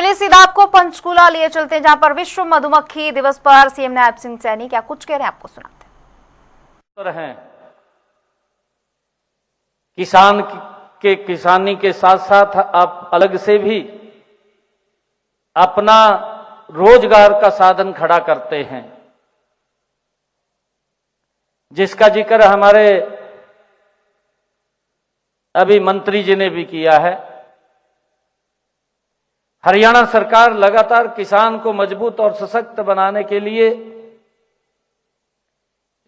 चलिए सीधा आपको पंचकूला लिए चलते हैं, जहां पर विश्व मधुमक्खी दिवस पर सीएम नायब सिंह सैनी क्या कुछ कह रहे हैं, आपको सुनाते हैं। किसान के किसानी के साथ साथ आप अलग से भी अपना रोजगार का साधन खड़ा करते हैं, जिसका जिक्र हमारे अभी मंत्री जी ने भी किया है। हरियाणा सरकार लगातार किसान को मजबूत और सशक्त बनाने के लिए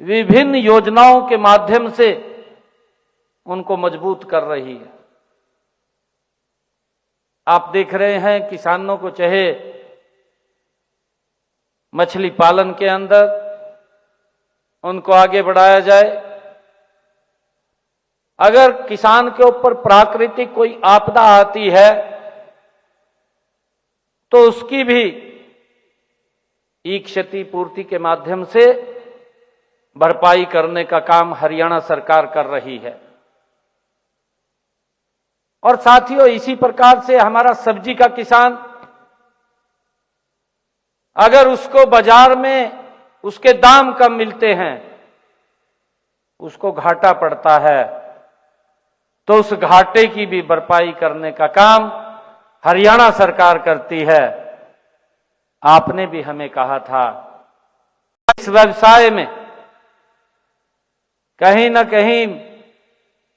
विभिन्न योजनाओं के माध्यम से उनको मजबूत कर रही है। आप देख रहे हैं किसानों को चाहे मछली पालन के अंदर उनको आगे बढ़ाया जाए, अगर किसान के ऊपर प्राकृतिक कोई आपदा आती है तो उसकी भी क्षतिपूर्ति के माध्यम से भरपाई करने का काम हरियाणा सरकार कर रही है। और साथियों, इसी प्रकार से हमारा सब्जी का किसान, अगर उसको बाजार में उसके दाम कम मिलते हैं, उसको घाटा पड़ता है, तो उस घाटे की भी भरपाई करने का काम हरियाणा सरकार करती है। आपने भी हमें कहा था इस व्यवसाय में कहीं ना कहीं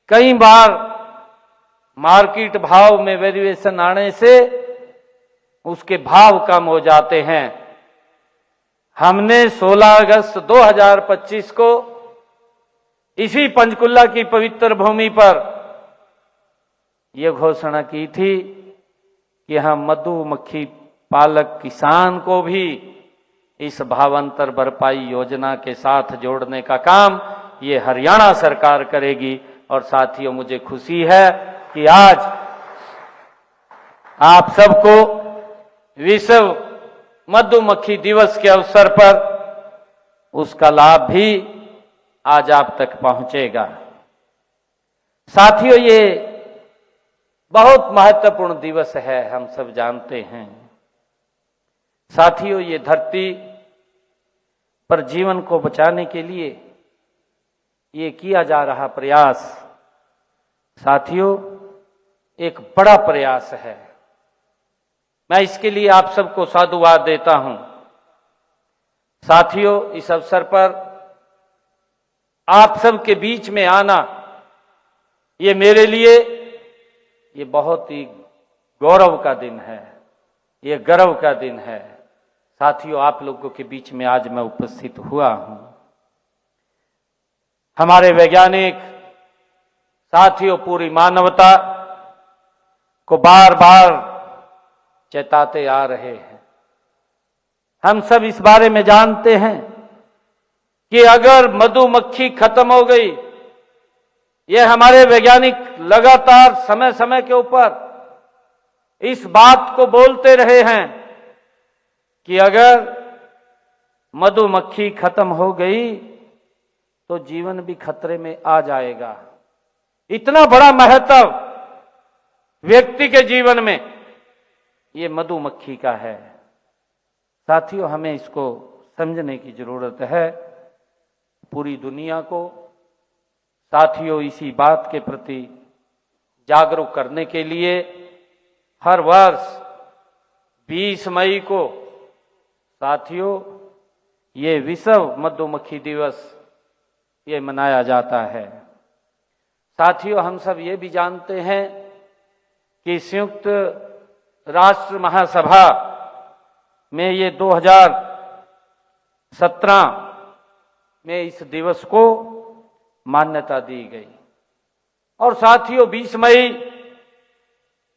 कई बार मार्केट भाव में वेरिएशन आने से उसके भाव कम हो जाते हैं। हमने 16 अगस्त 2025 को इसी पंचकुला की पवित्र भूमि पर यह घोषणा की थी कि हम मधुमक्खी पालक किसान को भी इस भावांतर भरपाई योजना के साथ जोड़ने का काम ये हरियाणा सरकार करेगी। और साथियों, मुझे खुशी है कि आज आप सबको विश्व मधुमक्खी दिवस के अवसर पर उसका लाभ भी आज आप तक पहुंचेगा। साथियों, ये बहुत महत्वपूर्ण दिवस है, हम सब जानते हैं। साथियों, ये धरती पर जीवन को बचाने के लिए ये किया जा रहा प्रयास, साथियों, एक बड़ा प्रयास है। मैं इसके लिए आप सबको साधुवाद देता हूं। साथियों, इस अवसर पर आप सबके बीच में आना, ये मेरे लिए ये बहुत ही गौरव का दिन है, ये गर्व का दिन है। साथियों, आप लोगों के बीच में आज मैं उपस्थित हुआ हूं। हमारे वैज्ञानिक साथियों पूरी मानवता को बार बार चेताते आ रहे हैं। हम सब इस बारे में जानते हैं कि अगर मधुमक्खी खत्म हो गई, ये हमारे वैज्ञानिक लगातार समय समय के ऊपर इस बात को बोलते रहे हैं कि अगर मधुमक्खी खत्म हो गई तो जीवन भी खतरे में आ जाएगा। इतना बड़ा महत्व व्यक्ति के जीवन में ये मधुमक्खी का है। साथियों, हमें इसको समझने की जरूरत है। पूरी दुनिया को साथियों इसी बात के प्रति जागरूक करने के लिए हर वर्ष 20 मई को साथियों ये विश्व मधुमक्खी दिवस ये मनाया जाता है। साथियों, हम सब ये भी जानते हैं कि संयुक्त राष्ट्र महासभा में ये 2017 में इस दिवस को मान्यता दी गई। और साथियों, 20 मई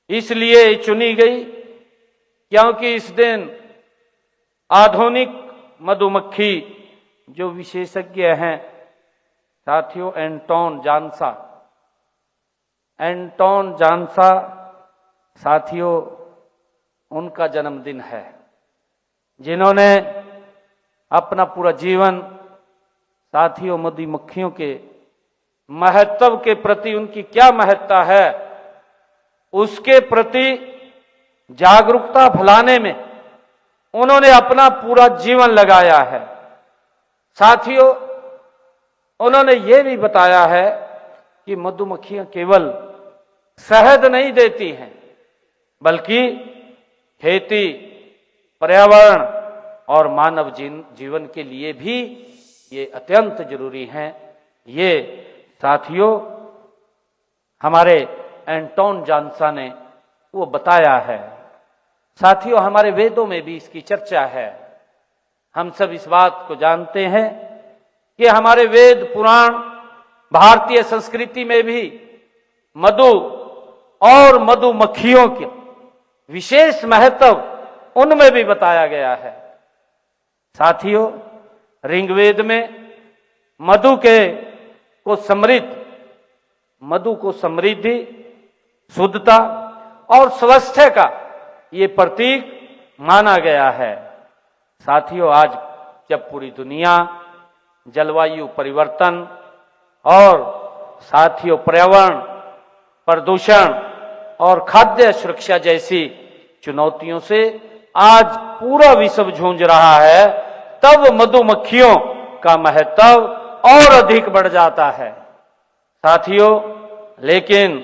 इसलिए चुनी गई क्योंकि इस दिन आधुनिक मधुमक्खी जो विशेषज्ञ हैं साथियों, एंटोन जानसा साथियों, उनका जन्मदिन है, जिन्होंने अपना पूरा जीवन साथियों मधुमक्खियों के महत्व के प्रति, उनकी क्या महत्ता है उसके प्रति जागरूकता फैलाने में उन्होंने अपना पूरा जीवन लगाया है। साथियों, उन्होंने ये भी बताया है कि मधुमक्खियां केवल शहद नहीं देती हैं, बल्कि खेती, पर्यावरण और मानव जीवन के लिए भी ये अत्यंत जरूरी हैं। ये साथियों हमारे एंटोन जॉनसन ने वो बताया है। साथियों, हमारे वेदों में भी इसकी चर्चा है। हम सब इस बात को जानते हैं कि हमारे वेद पुराण, भारतीय संस्कृति में भी मधु और मधुमक्खियों के विशेष महत्व उनमें भी बताया गया है। साथियों, ऋग्वेद में मधु को समृद्धि, शुद्धता और स्वास्थ्य का ये प्रतीक माना गया है। साथियों, आज जब पूरी दुनिया जलवायु परिवर्तन और साथियों पर्यावरण प्रदूषण और खाद्य सुरक्षा जैसी चुनौतियों से आज पूरा विश्व जूझ रहा है, तब मधुमक्खियों का महत्व और अधिक बढ़ जाता है। साथियों, लेकिन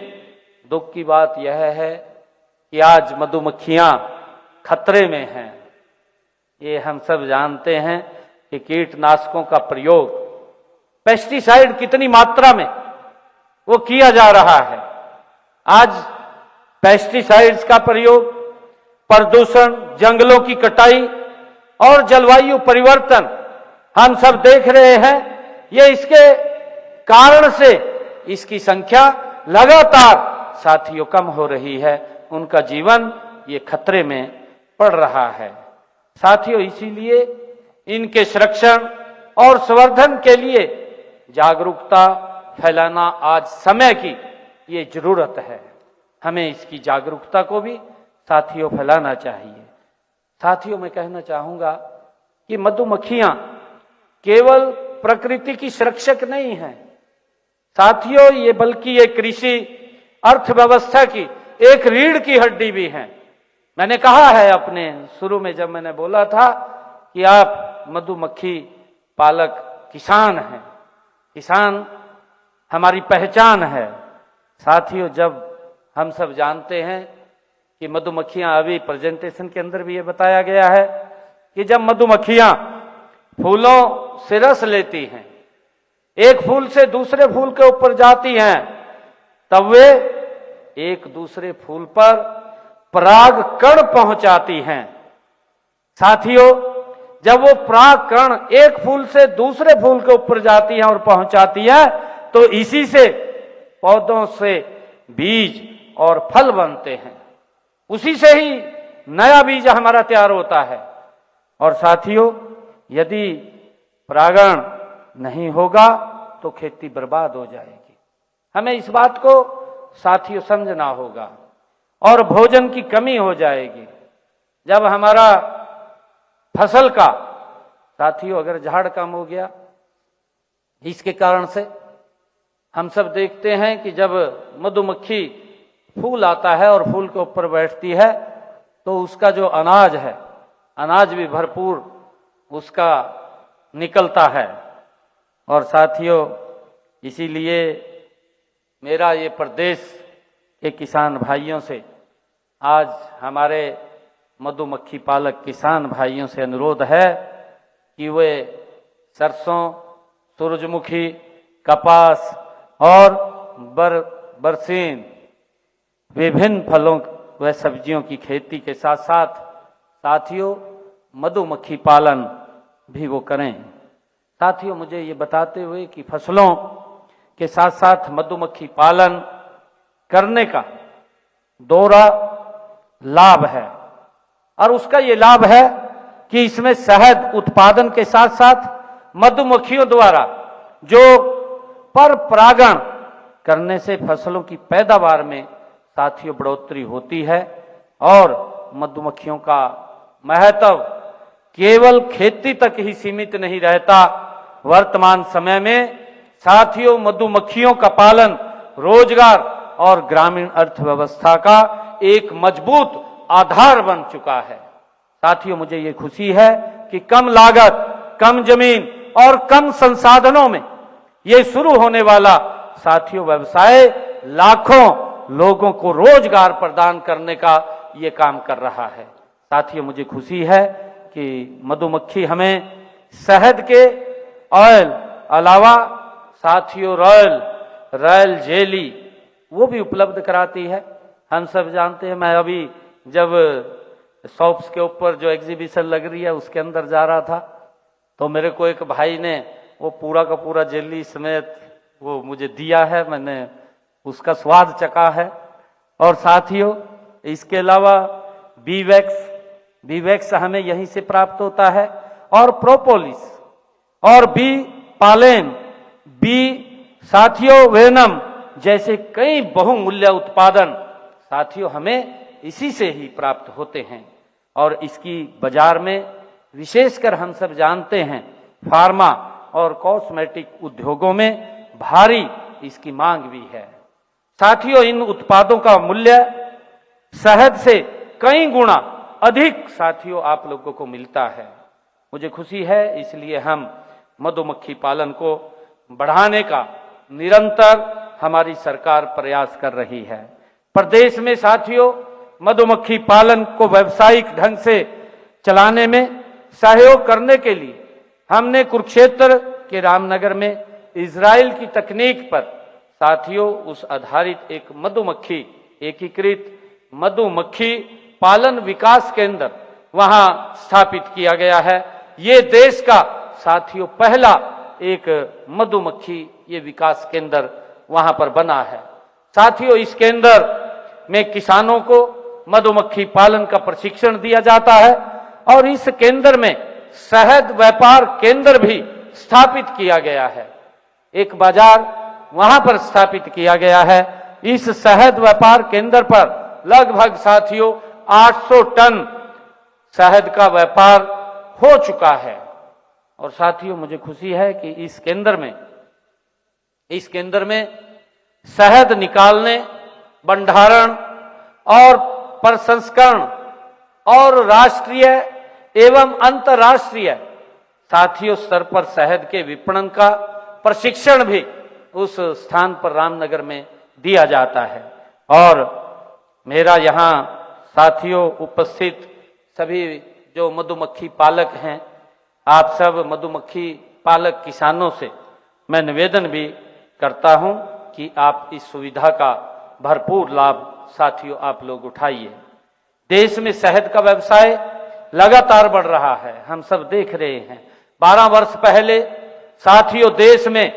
दुख की बात यह है कि आज मधुमक्खियां खतरे में हैं। ये हम सब जानते हैं कि कीटनाशकों का प्रयोग, पेस्टिसाइड कितनी मात्रा में वो किया जा रहा है। आज पेस्टिसाइड्स का प्रयोग, प्रदूषण, जंगलों की कटाई और जलवायु परिवर्तन हम सब देख रहे हैं। ये इसके कारण से इसकी संख्या लगातार साथियों कम हो रही है, उनका जीवन ये खतरे में पड़ रहा है। साथियों, इसीलिए इनके संरक्षण और संवर्धन के लिए जागरूकता फैलाना आज समय की ये जरूरत है। हमें इसकी जागरूकता को भी साथियों फैलाना चाहिए। साथियों, मैं कहना चाहूंगा कि मधुमक्खियां केवल प्रकृति की संरक्षक नहीं हैं। साथियों, ये बल्कि ये कृषि अर्थव्यवस्था की एक रीढ़ की हड्डी भी हैं। मैंने कहा है अपने शुरू में जब मैंने बोला था कि आप मधुमक्खी पालक किसान हैं, किसान हमारी पहचान है। साथियों, जब हम सब जानते हैं कि मधुमक्खियां, अभी प्रेजेंटेशन के अंदर भी ये बताया गया है कि जब मधुमक्खियां फूलों से रस लेती हैं, एक फूल से दूसरे फूल के ऊपर जाती हैं, तब वे एक दूसरे फूल पर पराग कण पहुंचाती हैं। साथियों, जब वो पराग कण एक फूल से दूसरे फूल के ऊपर जाती हैं और पहुंचाती है, तो इसी से पौधों से बीज और फल बनते हैं। उसी से ही नया बीज हमारा तैयार होता है। और साथियों, यदि परागण नहीं होगा तो खेती बर्बाद हो जाएगी। हमें इस बात को साथियों समझना होगा और भोजन की कमी हो जाएगी। जब हमारा फसल का, साथियों, अगर झाड़ कम हो गया, इसके कारण से हम सब देखते हैं कि जब मधुमक्खी फूल आता है और फूल के ऊपर बैठती है तो उसका जो अनाज है, अनाज भी भरपूर उसका निकलता है। और साथियों, इसीलिए मेरा ये प्रदेश के किसान भाइयों से, आज हमारे मधुमक्खी पालक किसान भाइयों से अनुरोध है कि वे सरसों, सूरजमुखी, कपास और बरसीन, विभिन्न फलों व सब्जियों की खेती के साथ साथ साथियों मधुमक्खी पालन भी वो करें। साथियों, मुझे ये बताते हुए कि फसलों के साथ साथ मधुमक्खी पालन करने का दोहरा लाभ है, और उसका ये लाभ है कि इसमें शहद उत्पादन के साथ साथ मधुमक्खियों द्वारा जो पर परागण करने से फसलों की पैदावार में साथियों बढ़ोतरी होती है। और मधुमक्खियों का महत्व केवल खेती तक ही सीमित नहीं रहता। वर्तमान समय में साथियों मधुमक्खियों का पालन रोजगार और ग्रामीण अर्थव्यवस्था का एक मजबूत आधार बन चुका है। साथियों, मुझे ये खुशी है कि कम लागत, कम जमीन और कम संसाधनों में ये शुरू होने वाला साथियों व्यवसाय लाखों लोगों को रोजगार प्रदान करने का ये काम कर रहा है। साथियों, मुझे खुशी है कि मधुमक्खी हमें शहद के ऑयल अलावा साथियों रॉयल जेली वो भी उपलब्ध कराती है। हम सब जानते हैं, मैं अभी जब शॉप्स के ऊपर जो एग्जीबिशन लग रही है उसके अंदर जा रहा था तो मेरे को एक भाई ने वो पूरा का पूरा जेली समेत वो मुझे दिया है, मैंने उसका स्वाद चखा है। और साथियों, इसके अलावा बी वैक्स हमें यहीं से प्राप्त होता है, और प्रोपोलिस और बी पालेन, बी साथियों वेनम जैसे कई बहुमूल्य उत्पादन साथियों हमें इसी से ही प्राप्त होते हैं। और इसकी बाजार में विशेषकर हम सब जानते हैं फार्मा और कॉस्मेटिक उद्योगों में भारी इसकी मांग भी है। साथियों, इन उत्पादों का मूल्य शहद से कई गुना अधिक साथियों आप लोगों को मिलता है। मुझे खुशी है, इसलिए हम मधुमक्खी पालन को बढ़ाने का निरंतर हमारी सरकार प्रयास कर रही है। प्रदेश में साथियों मधुमक्खी पालन को व्यावसायिक ढंग से चलाने में सहयोग करने के लिए हमने कुरुक्षेत्र के रामनगर में इजराइल की तकनीक पर साथियों उस आधारित एक मधुमक्खी एकीकृत मधुमक्खी पालन विकास केंद्र वहां स्थापित किया गया है। ये देश का साथियों पहला एक मधुमक्खी ये विकास केंद्र वहां पर बना है। साथियों, इस केंद्र में किसानों को मधुमक्खी पालन का प्रशिक्षण दिया जाता है और इस केंद्र में शहद व्यापार केंद्र भी स्थापित किया गया है। एक बाजार वहां पर स्थापित किया गया है। इस शहद व्यापार केंद्र पर लगभग साथियों 800 टन शहद का व्यापार हो चुका है। और साथियों, मुझे खुशी है कि इस केंद्र में शहद निकालने, भंडारण और प्रसंस्करण और राष्ट्रीय एवं अंतर्राष्ट्रीय साथियों स्तर पर शहद के विपणन का प्रशिक्षण भी उस स्थान पर रामनगर में दिया जाता है। और मेरा यहाँ साथियों उपस्थित सभी जो मधुमक्खी पालक हैं, आप सब मधुमक्खी पालक किसानों से मैं निवेदन भी करता हूं कि आप इस सुविधा का भरपूर लाभ साथियों आप लोग उठाइए। देश में शहद का व्यवसाय लगातार बढ़ रहा है, हम सब देख रहे हैं। 12 वर्ष पहले साथियों देश में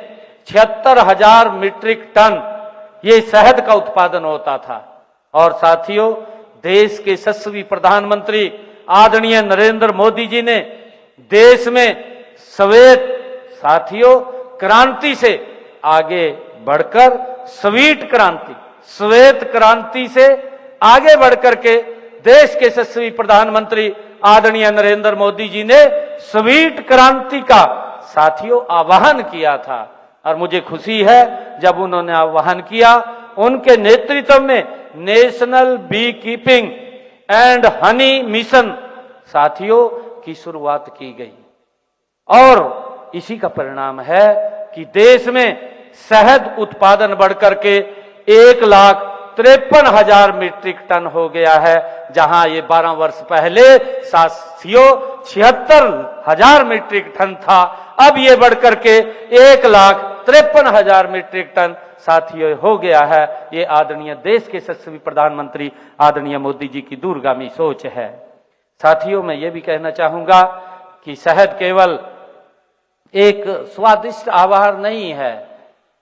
76,000 मीट्रिक टन ये शहद का उत्पादन होता था। और साथियों, देश के यशस्वी प्रधानमंत्री आदरणीय नरेंद्र मोदी जी ने देश में श्वेत साथियों क्रांति से आगे बढ़कर श्वेत क्रांति से आगे बढ़कर के देश के यशस्वी प्रधानमंत्री आदरणीय नरेंद्र मोदी जी ने श्वेत क्रांति का साथियों आह्वान किया था। और मुझे खुशी है जब उन्होंने आह्वान किया, उनके नेतृत्व में national beekeeping and honey mission साथियों की शुरुआत की गई। और इसी का परिणाम है कि देश में शहद उत्पादन बढ़कर के 1,53,000 मीट्रिक टन हो गया है, जहां ये 12 वर्ष पहले साथियों 76,000 मीट्रिक टन था। अब ये बढ़कर के 1,53,000 मीट्रिक टन साथियों हो गया है। ये आदरणीय देश के यशस्वी प्रधानमंत्री आदरणीय मोदी जी की दूरगामी सोच है। साथियों, मैं ये भी कहना चाहूंगा कि शहद केवल एक स्वादिष्ट आहार नहीं है,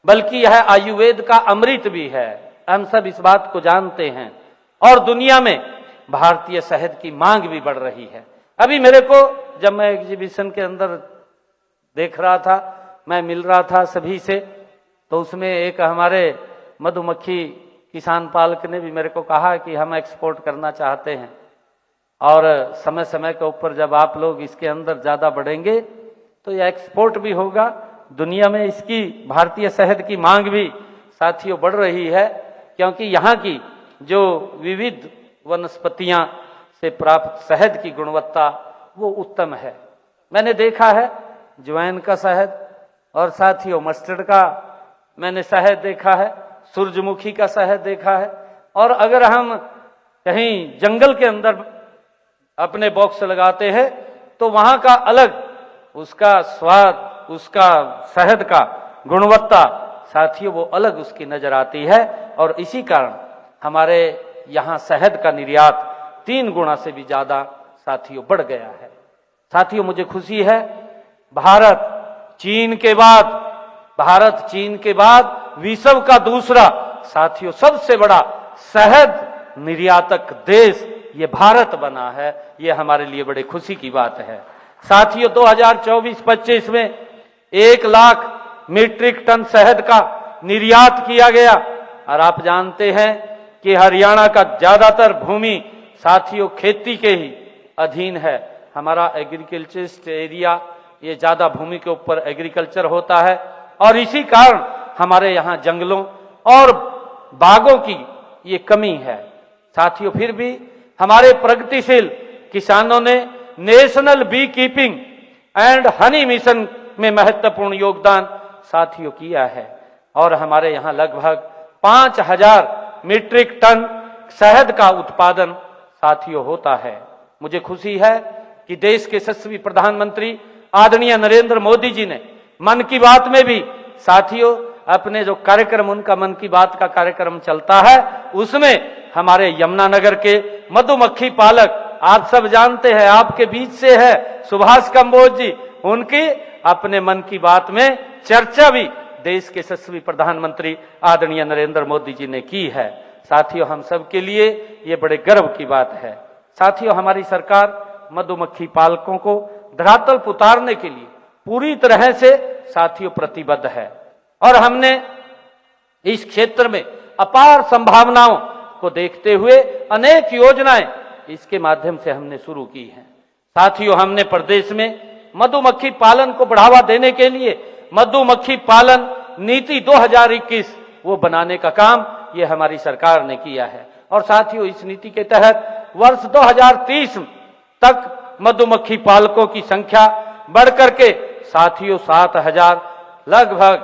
बल्कि यह आयुर्वेद का अमृत भी है। हम सब इस बात को जानते हैं और दुनिया में भारतीय शहद की मांग भी बढ़ रही है। अभी मेरे को जब मैं एग्जीबिशन के अंदर देख रहा था, मैं मिल रहा था सभी से, तो उसमें एक हमारे मधुमक्खी किसान पालक ने भी मेरे को कहा कि हम एक्सपोर्ट करना चाहते हैं और समय समय के ऊपर जब आप लोग इसके अंदर ज्यादा बढ़ेंगे तो यह एक्सपोर्ट भी होगा। दुनिया में इसकी भारतीय शहद की मांग भी साथियों बढ़ रही है, क्योंकि यहाँ की जो विविध वनस्पतियां से प्राप्त शहद की गुणवत्ता वो उत्तम है। मैंने देखा है ज्वाइन का शहद और साथियों मस्टर्ड का मैंने शहद देखा है, सूरजमुखी का शहद देखा है। और अगर हम कहीं जंगल के अंदर अपने बॉक्स लगाते हैं तो वहां का अलग उसका स्वाद, उसका शहद का गुणवत्ता साथियों वो अलग उसकी नजर आती है। और इसी कारण हमारे यहाँ शहद का निर्यात 3 गुना से भी ज्यादा साथियों बढ़ गया है। साथियों मुझे खुशी है भारत चीन के बाद विश्व का दूसरा साथियों सबसे बड़ा शहद निर्यातक देश ये भारत बना है। ये हमारे लिए बड़े खुशी की बात है। साथियों 2024-25 में 1 लाख मीट्रिक टन शहद का निर्यात किया गया। और आप जानते हैं कि हरियाणा का ज्यादातर भूमि साथियों खेती के ही अधीन है। हमारा एग्रीकल्चरिस्ट एरिया ये ज्यादा भूमि के ऊपर एग्रीकल्चर होता है और इसी कारण हमारे यहाँ जंगलों और बागों की ये कमी है। साथियों फिर भी हमारे प्रगतिशील किसानों ने national beekeeping and honey mission में महत्वपूर्ण योगदान साथियों किया है और हमारे यहाँ लगभग 5000 मीट्रिक टन शहद का उत्पादन साथियों होता है। मुझे खुशी है कि देश के यशस्वी प्रधानमंत्री आदरणीय नरेंद्र मोदी जी ने मन की बात में भी साथियों अपने जो कार्यक्रम उनका मन की बात का कार्यक्रम चलता है उसमें हमारे यमुनानगर के मधुमक्खी पालक आप सब जानते हैं आपके बीच से है सुभाष कंबोज जी, उनकी अपने मन की बात में चर्चा भी देश के यशस्वी प्रधानमंत्री आदरणीय नरेंद्र मोदी जी ने की है। साथियों हम सब के लिए ये बड़े गर्व की बात है। साथियों हमारी सरकार मधुमक्खी पालकों को धरातल पर उतारने के लिए पूरी तरह से साथियों प्रतिबद्ध है और हमने इस क्षेत्र में अपार संभावनाओं को देखते हुए अनेक योजनाएं इसके माध्यम से हमने शुरू की हैं। साथियों हमने प्रदेश में मधुमक्खी पालन को बढ़ावा देने के लिए मधुमक्खी पालन नीति 2021 वो बनाने का काम ये हमारी सरकार ने किया है और साथियों इस नीति के तहत वर्ष 2030 तक मधुमक्खी पालकों की संख्या बढ़कर के साथियों 7000 लगभग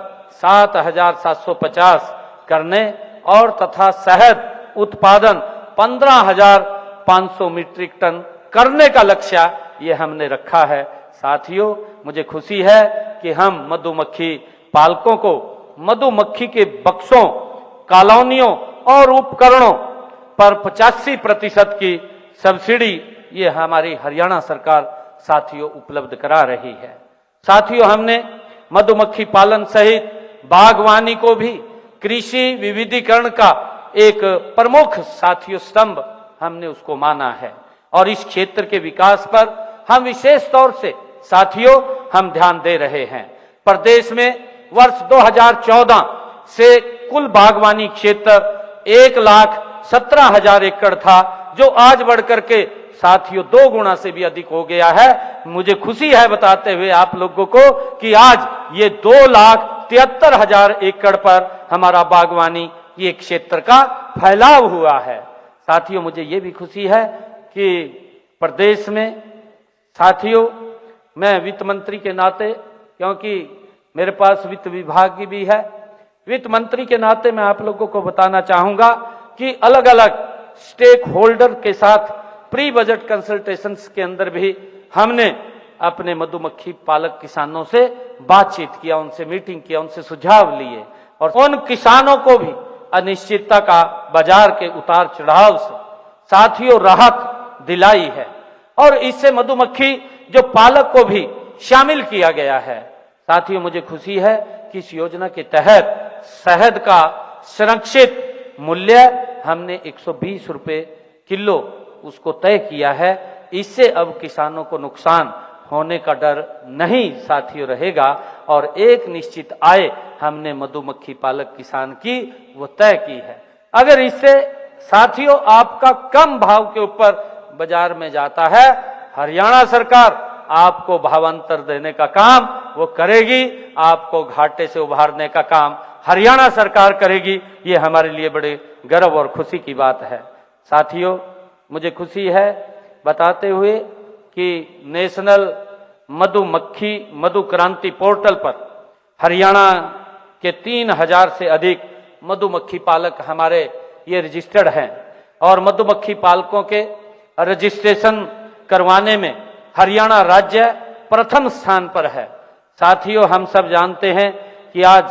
7750 करने और तथा शहद उत्पादन 15500 मीट्रिक टन करने का लक्ष्य ये हमने रखा है। साथियों मुझे खुशी है कि हम मधुमक्खी पालकों को मधुमक्खी के बक्सों, कॉलोनियों और उपकरणों पर 85% की सब्सिडी ये हमारी हरियाणा सरकार साथियों उपलब्ध करा रही है। साथियों हमने मधुमक्खी पालन सहित बागवानी को भी कृषि विविधीकरण का एक प्रमुख साथियों स्तंभ हमने उसको माना है और इस क्षेत्र के विकास पर हम विशेष तौर से साथियों हम ध्यान दे रहे हैं। प्रदेश में वर्ष 2014 से कुल बागवानी क्षेत्र 1,17,000 एकड़ था जो आज बढ़कर के साथियों 2 गुना से भी अधिक हो गया है। मुझे खुशी है बताते हुए आप लोगों को कि आज ये 2,73,000 एकड़ पर हमारा बागवानी ये क्षेत्र का फैलाव हुआ है। साथियों मुझे ये भी खुशी है कि प्रदेश में साथियों मैं वित्त मंत्री के नाते, क्योंकि मेरे पास वित्त विभाग की भी है, वित्त मंत्री के नाते मैं आप लोगों को बताना चाहूंगा कि अलग अलग स्टेक होल्डर के साथ प्री बजट कंसल्टेशंस के अंदर भी हमने अपने मधुमक्खी पालक किसानों से बातचीत किया, उनसे मीटिंग किया, उनसे सुझाव लिए और उन किसानों को भी अनिश्चितता का बाजार के उतार चढ़ाव से साथियों राहत दिलाई है और इससे मधुमक्खी जो पालक को भी शामिल किया गया है। साथियों मुझे खुशी है कि इस योजना के तहत शहद का संरक्षित मूल्य हमने 120 रुपए किलो उसको तय किया है। इससे अब किसानों को नुकसान होने का डर नहीं साथियों रहेगा और एक निश्चित आय हमने मधुमक्खी पालक किसान की वो तय की है। अगर इससे साथियों आपका कम भाव के ऊपर बाजार में जाता है, हरियाणा सरकार आपको भावांतर देने का काम वो करेगी, आपको घाटे से उभारने का काम हरियाणा सरकार करेगी। ये हमारे लिए बड़े गर्व और खुशी की बात है। साथियों मुझे खुशी है बताते हुए कि नेशनल मधुमक्खी मधु क्रांति पोर्टल पर हरियाणा के 3000 से अधिक मधुमक्खी पालक हमारे ये रजिस्टर्ड हैं और मधुमक्खी पालकों के रजिस्ट्रेशन करवाने में हरियाणा राज्य प्रथम स्थान पर है। साथियों, हम सब जानते हैं कि आज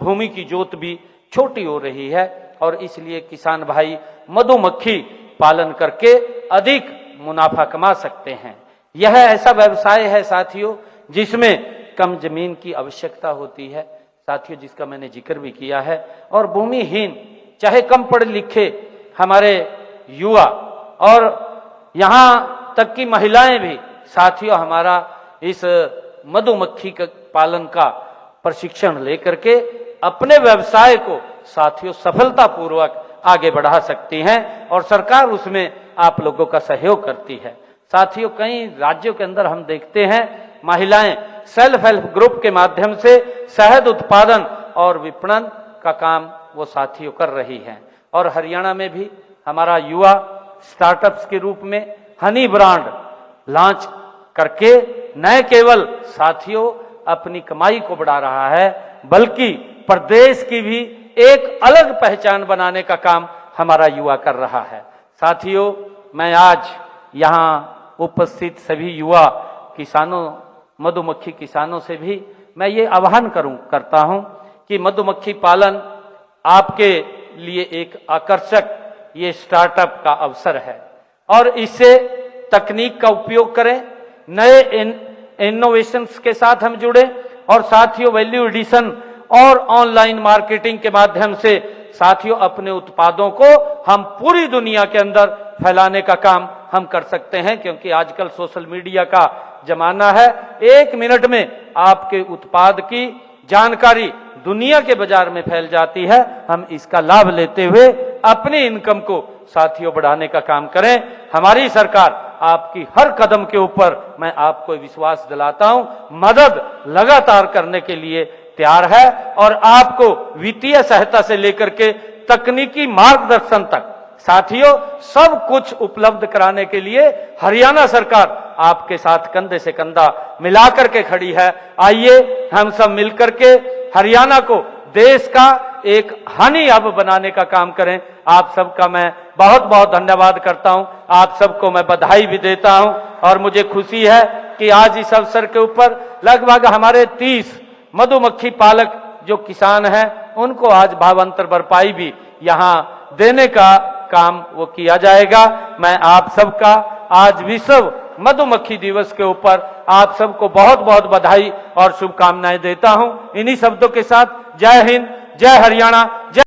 भूमि की जोत भी छोटी हो रही है और इसलिए किसान भाई मधुमक्खी पालन करके अधिक मुनाफा कमा सकते हैं। यह ऐसा व्यवसाय है साथियों जिसमें कम जमीन की आवश्यकता होती है साथियों, जिसका मैंने जिक्र भी किया है। और भूमिहीन चाहे कम पढ़े लिखे हमारे युवा और यहां तक की महिलाएं भी साथियों हमारा इस मधुमक्खी पालन का प्रशिक्षण लेकर के अपने व्यवसाय को साथियों सफलतापूर्वक आगे बढ़ा सकती हैं और सरकार उसमें आप लोगों का सहयोग करती है। साथियों, कई राज्यों के अंदर हम देखते हैं महिलाएं सेल्फ हेल्प ग्रुप के माध्यम से शहद उत्पादन और विपणन का काम वो साथियों कर रही हैं और हरियाणा में भी हमारा युवा स्टार्टअप्स के रूप में हनी ब्रांड लॉन्च करके न केवल साथियों अपनी कमाई को बढ़ा रहा है बल्कि प्रदेश की भी एक अलग पहचान बनाने का काम हमारा युवा कर रहा है। साथियों, मैं आज यहां उपस्थित सभी युवा किसानों मधुमक्खी किसानों से भी मैं ये आह्वान करता हूं कि मधुमक्खी पालन आपके लिए एक आकर्षक ये स्टार्टअप का अवसर है और इससे तकनीक का उपयोग करें, नए इनोवेशंस के साथ हम जुड़े और साथियों वैल्यू एडिशन और ऑनलाइन मार्केटिंग के माध्यम से साथियों अपने उत्पादों को हम पूरी दुनिया के अंदर फैलाने का काम हम कर सकते हैं, क्योंकि आजकल सोशल मीडिया का जमाना है। 1 मिनट में आपके उत्पाद की जानकारी दुनिया के बाजार में फैल जाती है। हम इसका लाभ लेते हुए अपनी इनकम को साथियों बढ़ाने का काम करें। हमारी सरकार आपकी हर कदम के ऊपर मैं आपको विश्वास दिलाता हूं मदद लगातार करने के लिए तैयार है और आपको वित्तीय सहायता से लेकर के तकनीकी मार्गदर्शन तक साथियों सब कुछ उपलब्ध कराने के लिए हरियाणा सरकार आपके साथ कंधे से कंधा मिलाकर के खड़ी है। आइए हम सब मिलकर के हरियाणा को देश का एक हनी हब बनाने का काम करें। आप सबका मैं बहुत बहुत धन्यवाद करता हूं, आप सबको मैं बधाई भी देता हूं और मुझे खुशी है कि आज इस अवसर के ऊपर लगभग हमारे 30 मधुमक्खी पालक जो किसान हैं उनको आज भावांतर भरपाई भी यहां देने का काम वो किया जाएगा। मैं आप सबका आज विश्व मधुमक्खी दिवस के ऊपर आप सबको बहुत बहुत बधाई और शुभकामनाएं देता हूं। इन्हीं शब्दों के साथ जय हिंद, जय हरियाणा, जय